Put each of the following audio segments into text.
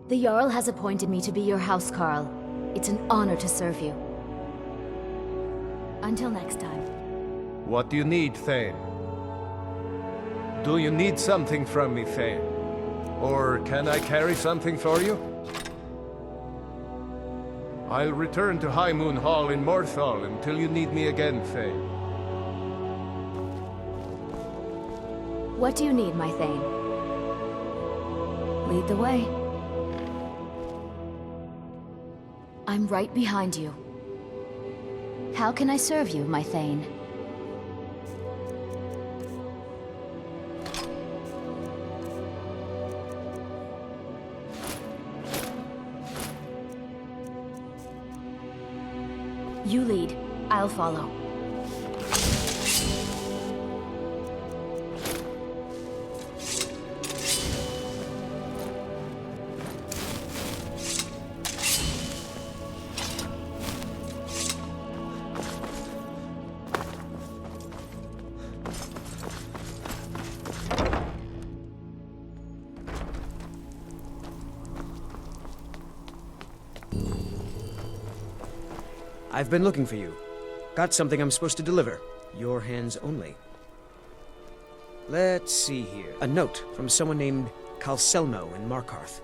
The Jarl has appointed me to be your housecarl. It's an honor to serve you. Until next time. What do you need, Thane? Do you need something from me, Thane? Or can I carry something for you? I'll return to High Moon Hall in Morthal until you need me again, Thane. What do you need, my Thane? Lead the way. I'm right behind you. How can I serve you, my Thane? You lead. I'll follow. I've been looking for you. Got something I'm supposed to deliver. Your hands only. Let's see here. A note from someone named Calselmo in Markarth.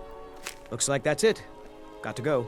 Looks like that's it. Got to go.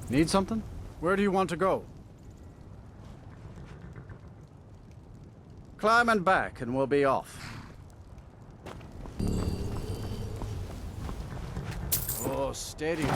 Need something? Where do you want to go? Climb and back, and we'll be off. Oh, steady.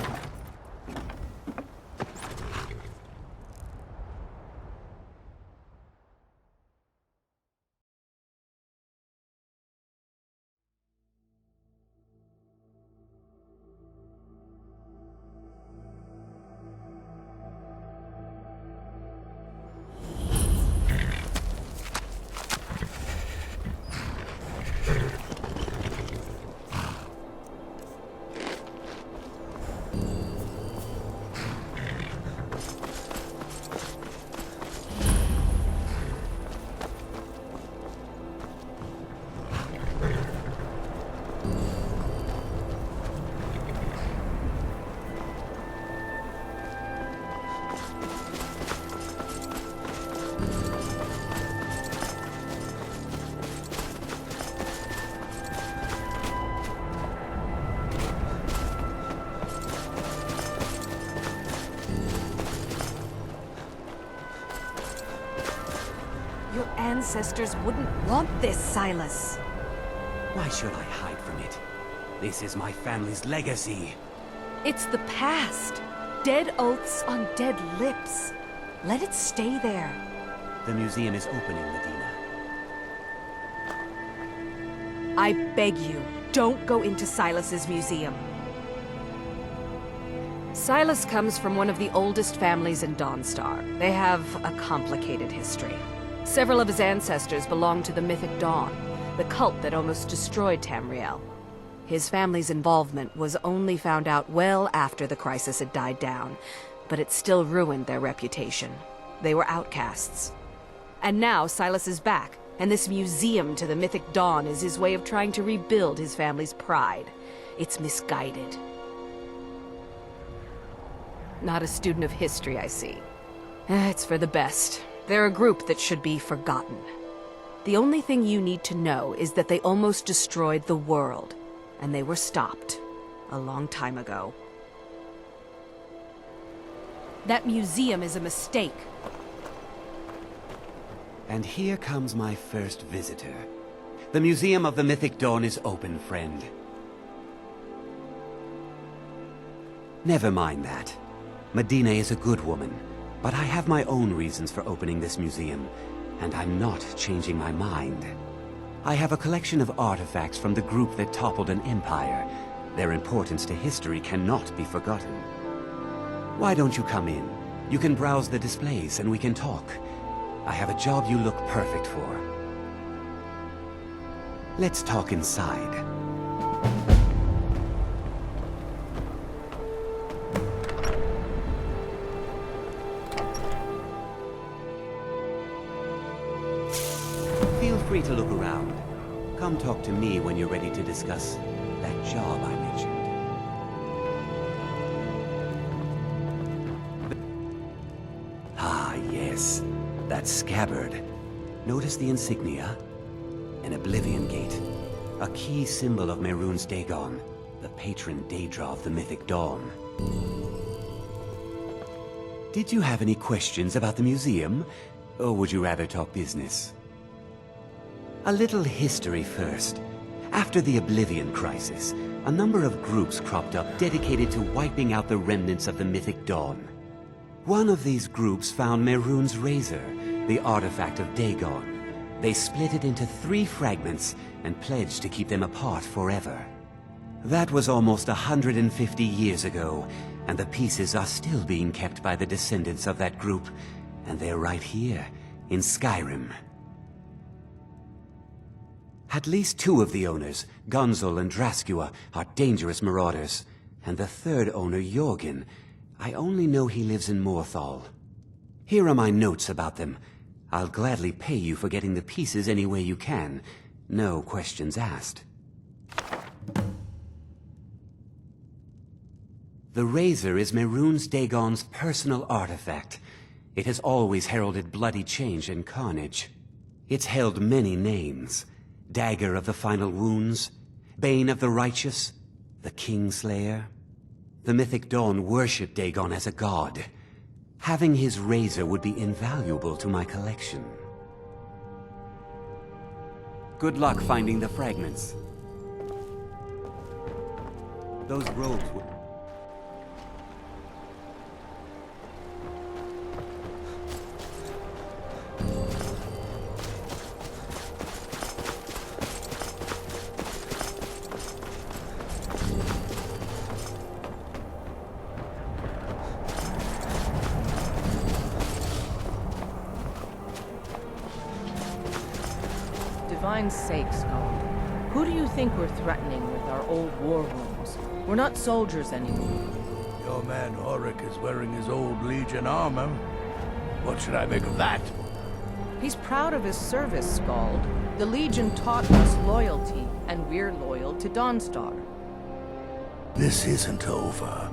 Your ancestors wouldn't want this, Silas. Why should I hide from it? This is my family's legacy. It's the past. Dead oaths on dead lips. Let it stay there. The museum is opening, Medina. I beg you, don't go into Silas's museum. Silas comes from one of the oldest families in Dawnstar. They have a complicated history. Several of his ancestors belonged to the mythic Dawn, the cult that almost destroyed Tamriel. His family's involvement was only found out well after the crisis had died down, but it still ruined their reputation. They were outcasts. And now Silas is back, and this museum to the mythic dawn is his way of trying to rebuild his family's pride. It's misguided. Not a student of history, I see. It's for the best. They're a group that should be forgotten. The only thing you need to know is that they almost destroyed the world, and they were stopped a long time ago. That museum is a mistake. And here comes my first visitor. The Museum of the Mythic Dawn is open, friend. Never mind that. Medina is a good woman, but I have my own reasons for opening this museum, and I'm not changing my mind. I have a collection of artifacts from the group that toppled an empire. Their importance to history cannot be forgotten. Why don't you come in? You can browse the displays and we can talk. I have a job you look perfect for. Let's talk inside. Feel free to look around. Come talk to me when you're ready to discuss that job I mentioned. Ah, yes. That scabbard. Notice the insignia? An Oblivion Gate. A key symbol of Mehrunes Dagon, the patron Daedra of the Mythic Dawn. Did you have any questions about the museum? Or would you rather talk business? A little history first. After the Oblivion Crisis, a number of groups cropped up dedicated to wiping out the remnants of the Mythic Dawn. One of these groups found Mehrunes' razor, the artifact of Dagon. They split it into 3 fragments and pledged to keep them apart forever. That was almost 150 years ago, and the pieces are still being kept by the descendants of that group, and they're right here, in Skyrim. At least 2 of the owners, Gunzel and Draskua, are dangerous marauders, and the 3rd owner, Jorgen, I only know he lives in Morthal. Here are my notes about them. I'll gladly pay you for getting the pieces any way you can. No questions asked. The razor is Mehrunes Dagon's personal artifact. It has always heralded bloody change and carnage. It's held many names. Dagger of the Final Wounds, Bane of the Righteous, the Kingslayer. The Mythic Dawn worshipped Dagon as a god. Having his razor would be invaluable to my collection. Good luck finding the fragments. Those robes would... Divine's sake, Scald. Who do you think we're threatening with our old war wounds? We're not soldiers anymore. Your man Horik is wearing his old Legion armor. What should I make of that? He's proud of his service, Scald. The Legion taught us loyalty, and we're loyal to Dawnstar. This isn't over.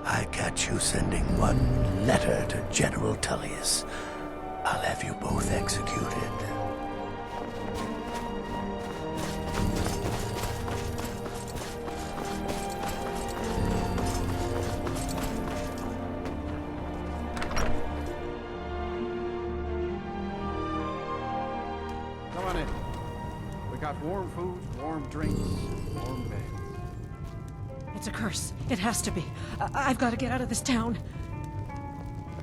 I catch you sending one letter to General Tullius. I'll have you both executed. Come on in. We got warm food, warm drinks, warm beds. It's a curse. It has to be. I've got to get out of this town.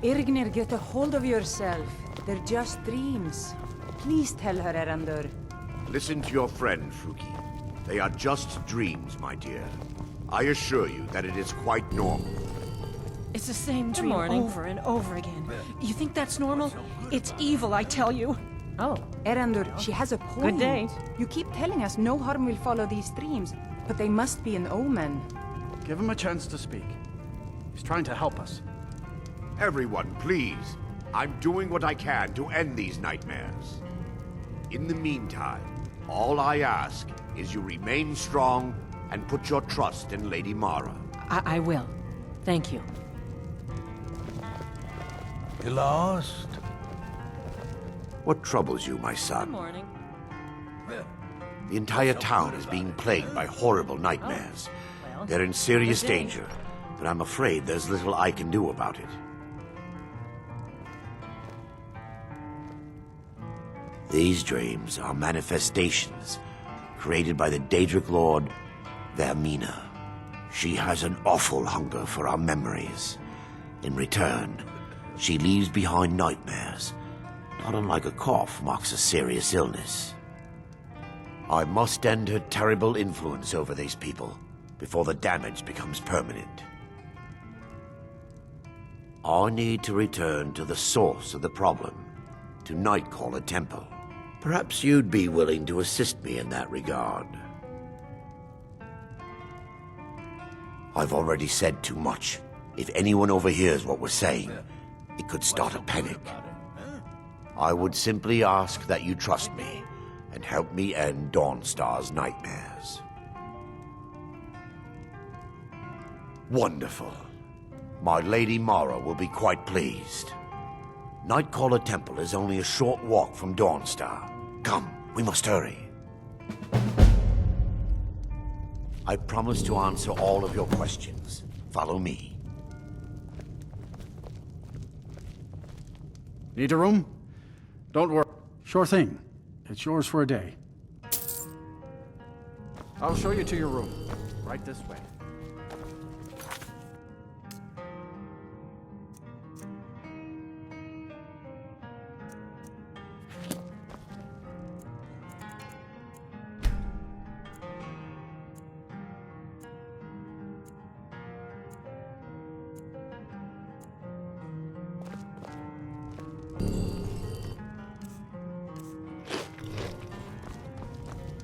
Irgnir, get a hold of yourself. They're just dreams. Please tell her, Erandur. Listen to your friend, Fruki. They are just dreams, my dear. I assure you that it is quite normal. It's the same dream over and over again. You think that's normal? It's evil, I tell you. Oh, Erandur, she has a point. Good day. You keep telling us no harm will follow these dreams, But they must be an omen. Give him a chance to speak. He's trying to help us. Everyone, please. I'm doing what I can to end these nightmares. In the meantime, all I ask is you remain strong and put your trust in Lady Mara. I will. Thank you. You lost? What troubles you, my son? Good morning. The entire town is being plagued by horrible nightmares. Well, They're in serious good day. danger, but I'm afraid there's little I can do about it. These dreams are manifestations created by the Daedric Lord, Vermina. She has an awful hunger for our memories. In return, she leaves behind nightmares, not unlike a cough marks a serious illness. I must end her terrible influence over these people before the damage becomes permanent. I need to return to the source of the problem, to Nightcaller Temple. Perhaps you'd be willing to assist me in that regard. I've already said too much. If anyone overhears what we're saying, it could start a panic. I would simply ask that you trust me and help me end Dawnstar's nightmares. Wonderful. My Lady Mara will be quite pleased. Nightcaller Temple is only a short walk from Dawnstar. Come, we must hurry. I promise to answer all of your questions. Follow me. Need a room? Don't worry. Sure thing. It's yours for a day. I'll show you to your room. Right this way.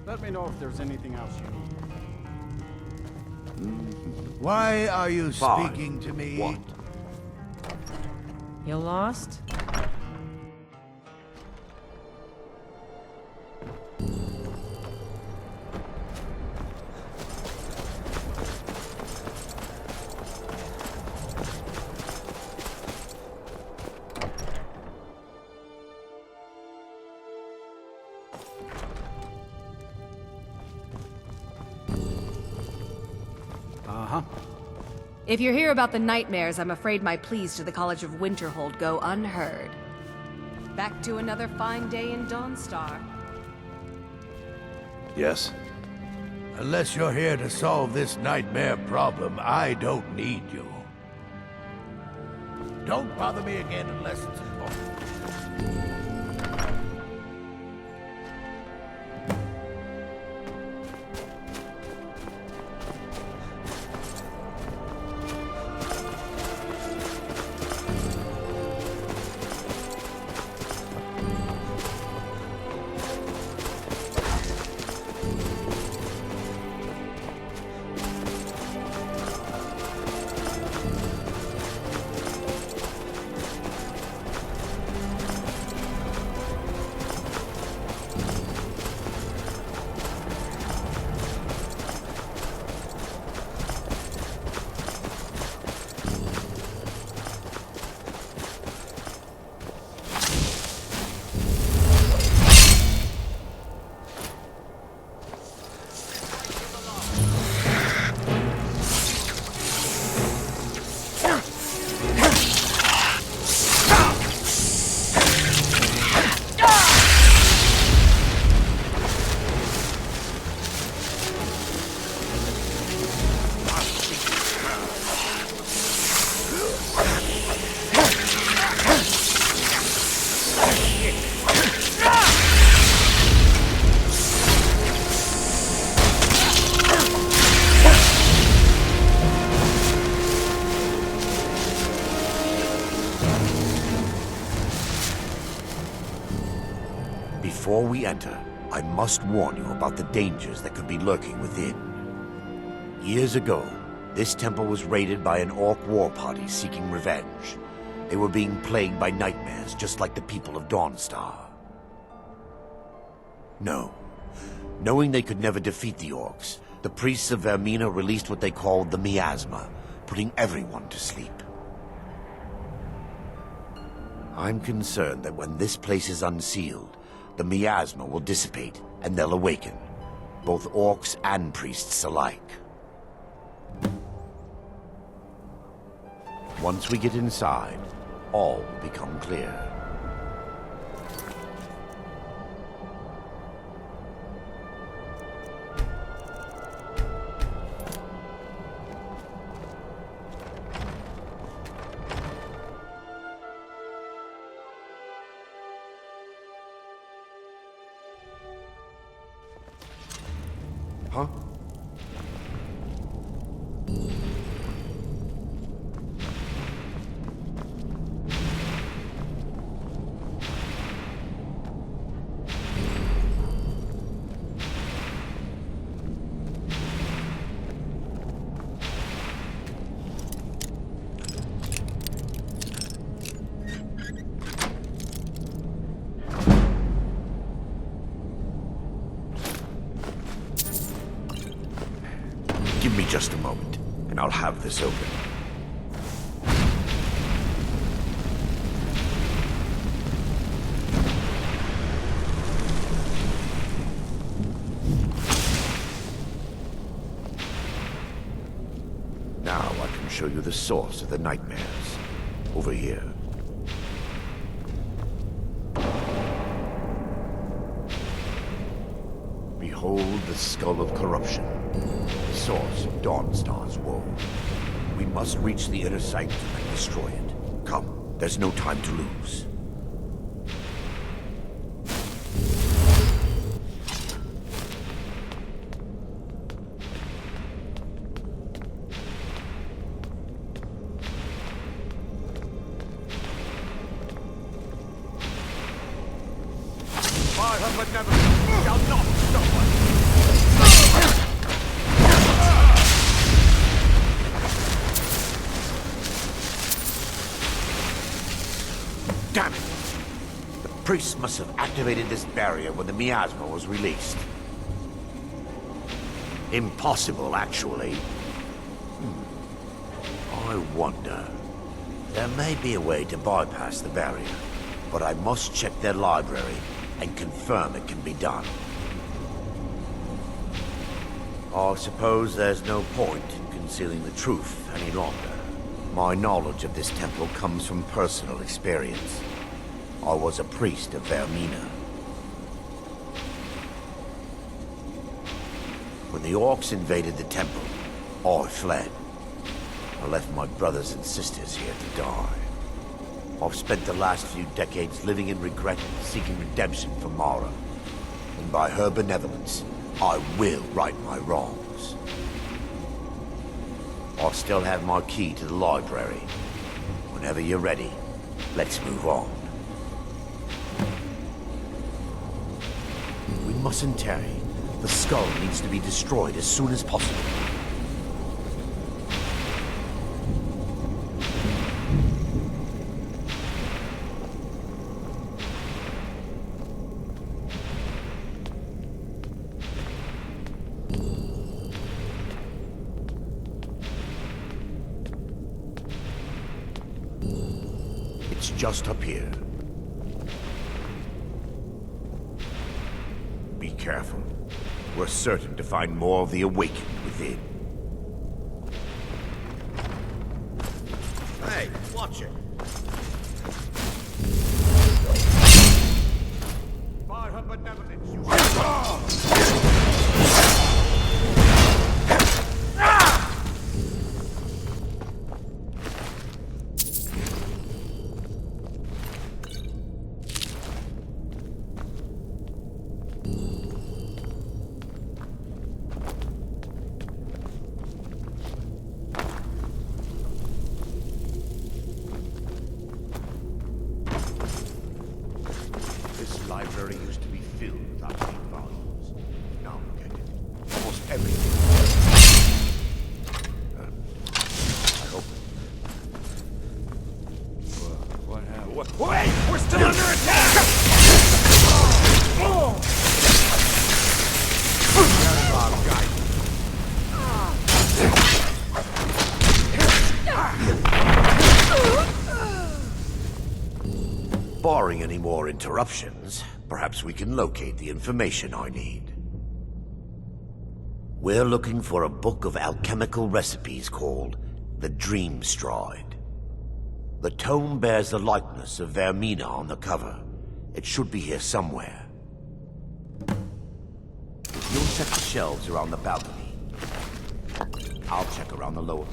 Let me know if there's anything else you need. Why are you Fine. speaking to me? What? You lost? Uh-huh. If you're here about the nightmares, I'm afraid my pleas to the College of Winterhold go unheard. Back to another fine day in Dawnstar. Yes. Unless you're here to solve this nightmare problem, I don't need you. Don't bother me again unless it's important. Before we enter, I must warn you about the dangers that could be lurking within. Years ago, this temple was raided by an orc war party seeking revenge. They were being plagued by nightmares, just like the people of Dawnstar. No. Knowing they could never defeat the orcs, the priests of Vermina released what they called the miasma, putting everyone to sleep. I'm concerned that when this place is unsealed, the miasma will dissipate and they'll awaken, both orcs and priests alike. Once we get inside, all will become clear. Huh? Give me just a moment, and I'll have this open. Now I can show you the source of the nightmares. Over here. Behold the Skull of Corruption, the source of Dawnstar's woe. We must reach the inner sanctum and destroy it. Come, there's no time to lose. Damn it! The priests must have activated this barrier when the miasma was released. Impossible, actually. I wonder. There may be a way to bypass the barrier, but I must check their library and confirm it can be done. I suppose there's no point in concealing the truth any longer. My knowledge of this temple comes from personal experience. I was a priest of Vermina. When the orcs invaded the temple, I fled. I left my brothers and sisters here to die. I've spent the last few decades living in regret and seeking redemption for Mara. And by her benevolence, I will right my wrongs. I still have my key to the library. Whenever you're ready, let's move on. We mustn't tarry. The skull needs to be destroyed as soon as possible. It's just up here. Be careful. We're certain to find more of the awakened within. Hey, watch it. By her benevolence, you This library used to be filled with obsolete volumes. Now look at it. Almost everything. Hey, we're still under attack! Barring any more interruptions, perhaps we can locate the information I need. We're looking for a book of alchemical recipes called the Dream Stride. The tome bears the likeness of Vermina on the cover. It should be here somewhere. You'll check the shelves around the balcony. I'll check around the lower.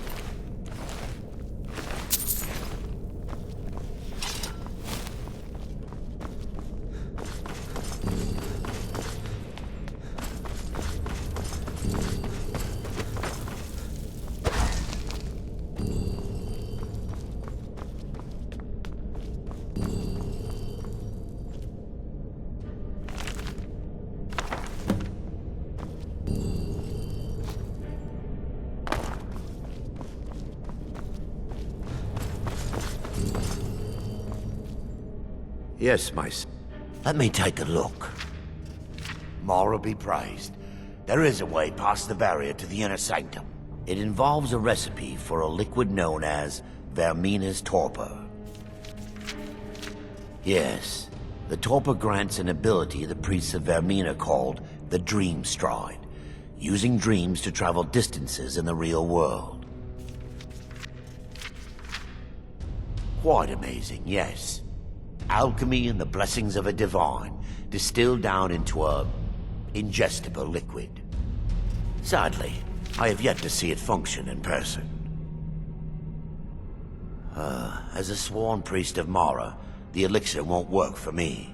Yes, my son. Let me take a look. Mara be praised. There is a way past the barrier to the inner sanctum. It involves a recipe for a liquid known as Vermina's torpor. Yes, the torpor grants an ability the priests of Vermina called the Dream Stride, using dreams to travel distances in the real world. Quite amazing, yes. Alchemy and the blessings of a divine, distilled down into a ingestible liquid. Sadly, I have yet to see it function in person. As a sworn priest of Mara, the elixir won't work for me.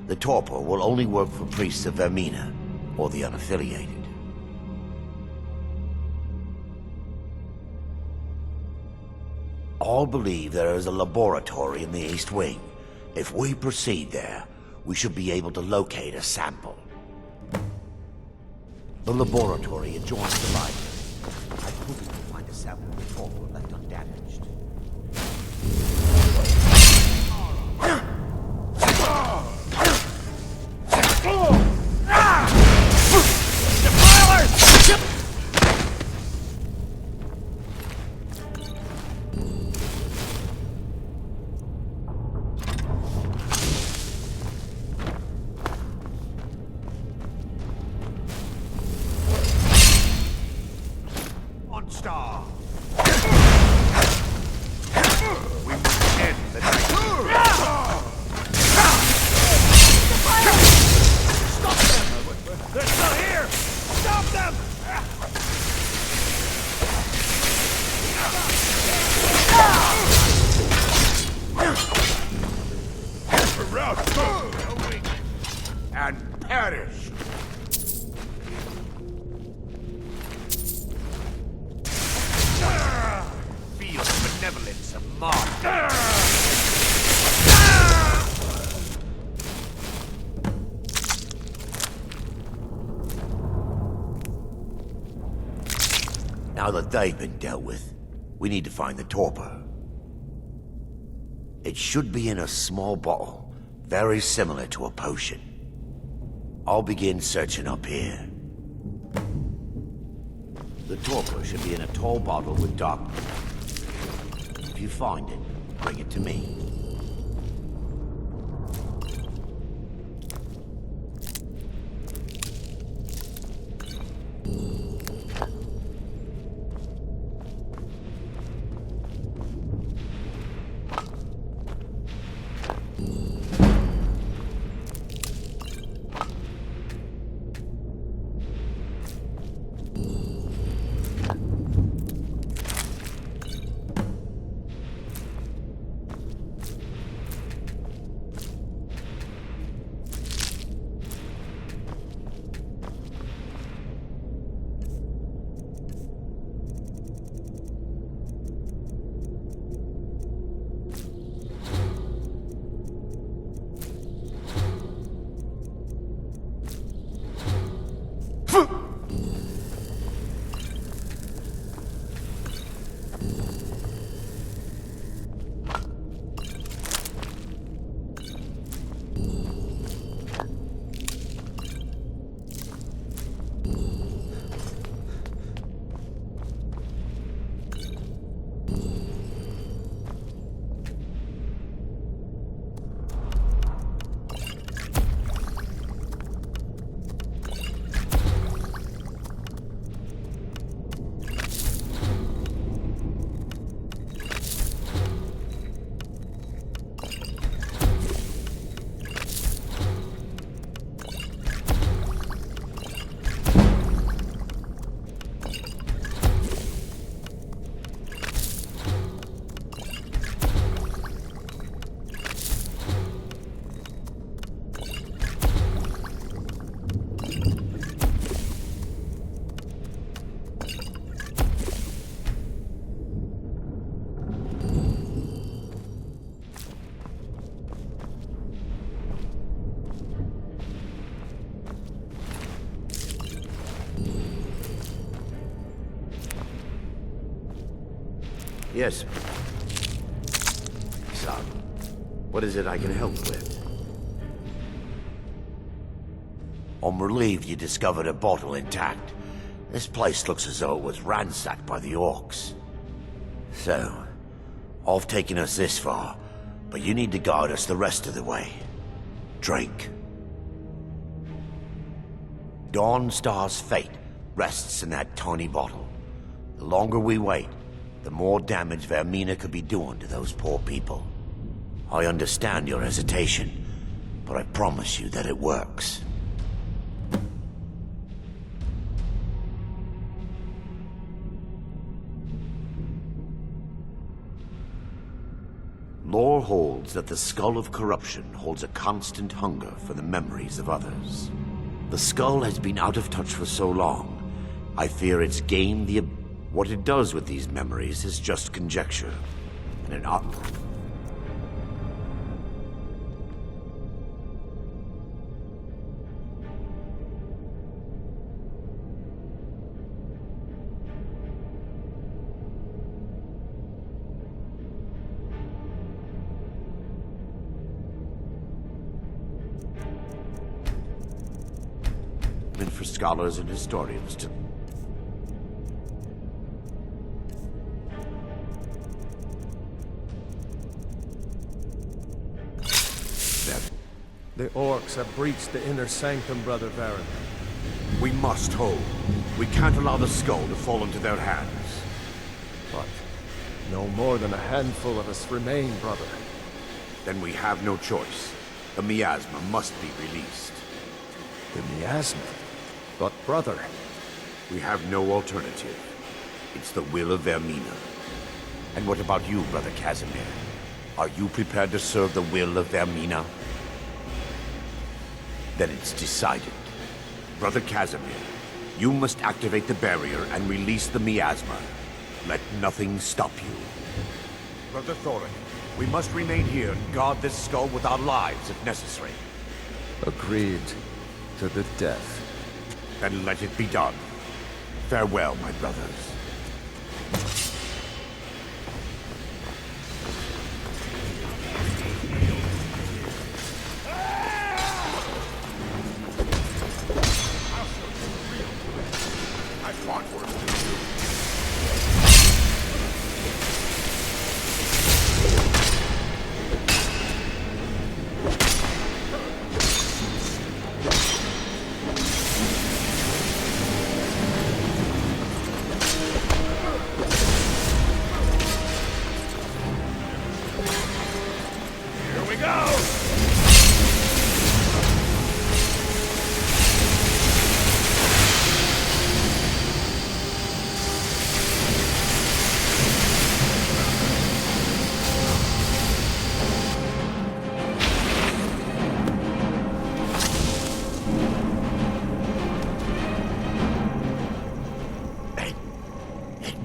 The torpor will only work for priests of Vermina, or the unaffiliated. All believe there is a laboratory in the East Wing. If we proceed there, we should be able to locate a sample. The laboratory adjoins the library. I hope we can find a sample of the torpor left undamaged. Dawnstar! We must end the night. Stop them! They're still here! Stop them! And perish! Feel the benevolence of Mara. Now that they've been dealt with, we need to find the torpor. It should be in a small bottle, very similar to a potion. I'll begin searching up here. The torpor should be in a tall bottle with dark. If you find it, bring it to me. Yes. Son, what is it I can help with? I'm relieved you discovered a bottle intact. This place looks as though it was ransacked by the orcs. So, I've taken us this far, but you need to guide us the rest of the way. Drink. Dawnstar's fate rests in that tiny bottle. The longer we wait, the more damage Vermina could be doing to those poor people. I understand your hesitation, but I promise you that it works. Lore holds that the Skull of Corruption holds a constant hunger for the memories of others. The skull has been out of touch for so long, I fear it's gained the... What it does with these memories is just conjecture, and an for scholars and historians to... The orcs have breached the inner sanctum, Brother Baron. We must hold. We can't allow the skull to fall into their hands. But no more than a handful of us remain, brother. Then we have no choice. The miasma must be released. The miasma? But brother... We have no alternative. It's the will of Vermina. And what about you, Brother Casimir? Are you prepared to serve the will of Vermina? Then it's decided. Brother Casimir, you must activate the barrier and release the miasma. Let nothing stop you. Brother Thorin, we must remain here and guard this skull with our lives if necessary. Agreed. To the death. Then let it be done. Farewell, my brothers.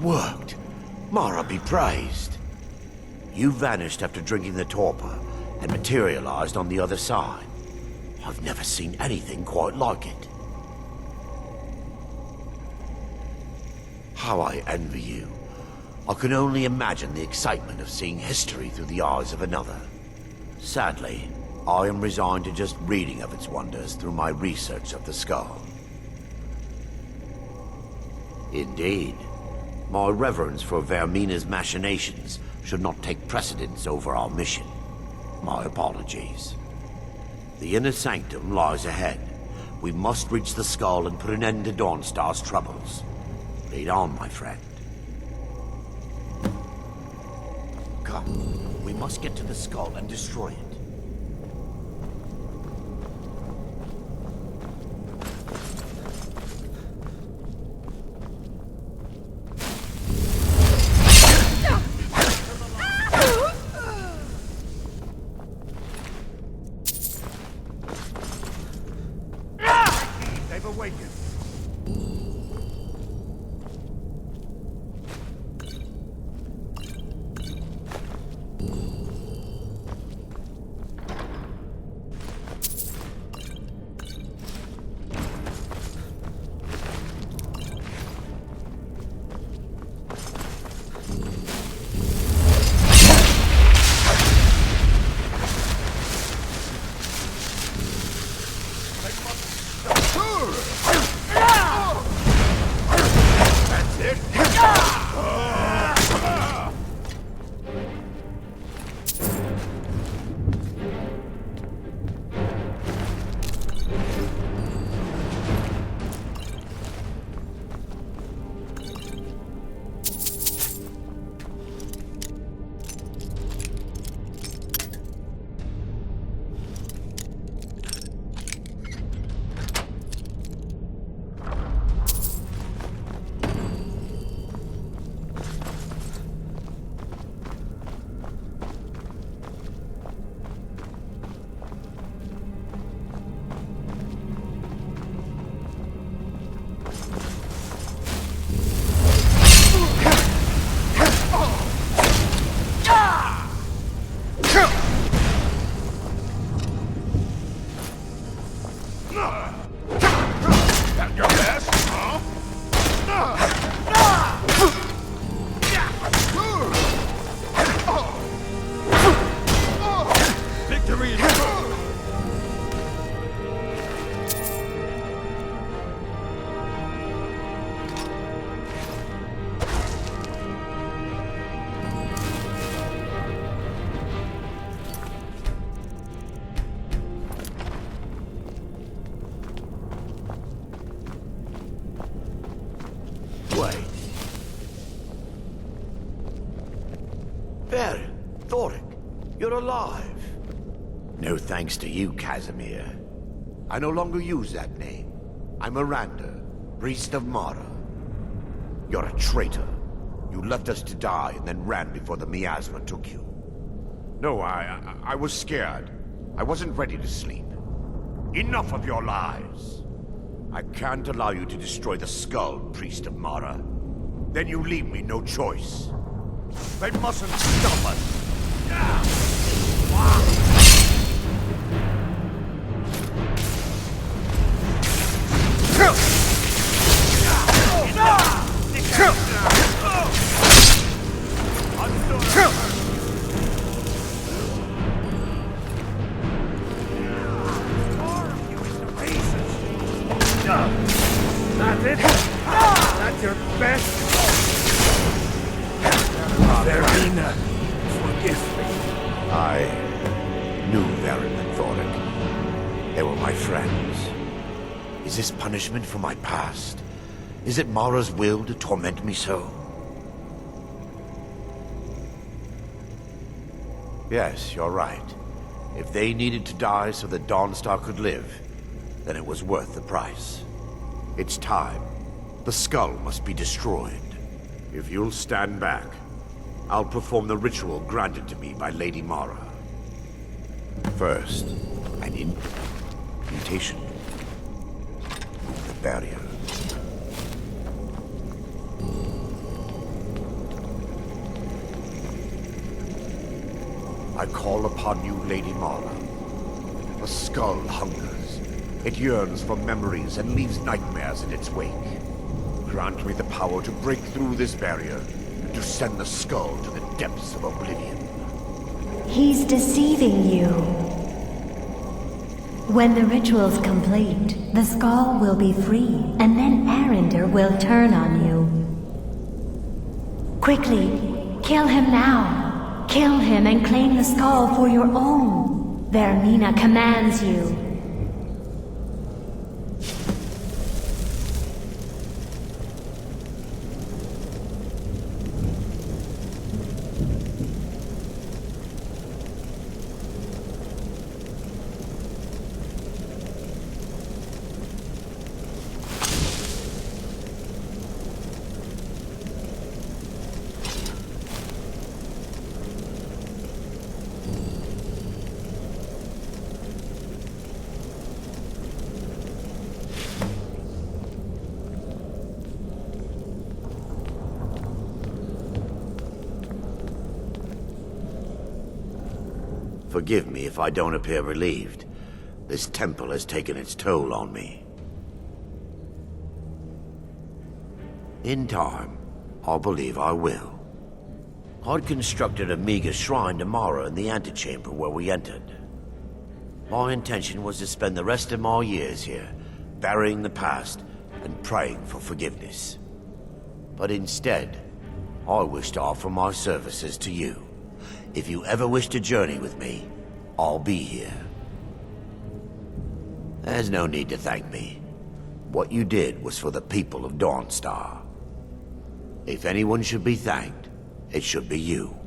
Worked. Mara be praised. You vanished after drinking the torpor and materialized on the other side. I've never seen anything quite like it. How I envy you. I can only imagine the excitement of seeing history through the eyes of another. Sadly, I am resigned to just reading of its wonders through my research of the skull. Indeed. My reverence for Vermina's machinations should not take precedence over our mission. My apologies. The inner sanctum lies ahead. We must reach the skull and put an end to Dawnstar's troubles. Lead on, my friend. Come, we must get to the skull and destroy it. alive. No thanks to you, Casimir. I no longer use that name. I'm Erandur, priest of Mara. You're a traitor. You left us to die and then ran before the miasma took you. No, I was scared. I wasn't ready to sleep. Enough of your lies. I can't allow you to destroy the skull, priest of Mara. Then you leave me no choice. They mustn't stop us. That's it? That's your best? Verena, forgive me. I knew Varen and Thoric. They were my friends. Is this punishment for my past? Is it Mara's will to torment me so? Yes, you're right. If they needed to die so that Dawnstar could live, then it was worth the price. It's time. The skull must be destroyed. If you'll stand back, I'll perform the ritual granted to me by Lady Mara. First, an invitation. The barrier. I call upon you, Lady Mara. The skull hungers. It yearns for memories and leaves nightmares in its wake. Grant me the power to break through this barrier and to send the skull to the depths of oblivion. He's deceiving you. When the ritual's complete, the skull will be free, and then Erandur will turn on you. Quickly, kill him now. Kill him and claim the skull for your own. Vermina commands you. Forgive me if I don't appear relieved. This temple has taken its toll on me. In time, I believe I will. I'd constructed a meager shrine to Mara in the antechamber where we entered. My intention was to spend the rest of my years here, burying the past and praying for forgiveness. But instead, I wish to offer my services to you. If you ever wish to journey with me, I'll be here. There's no need to thank me. What you did was for the people of Dawnstar. If anyone should be thanked, it should be you.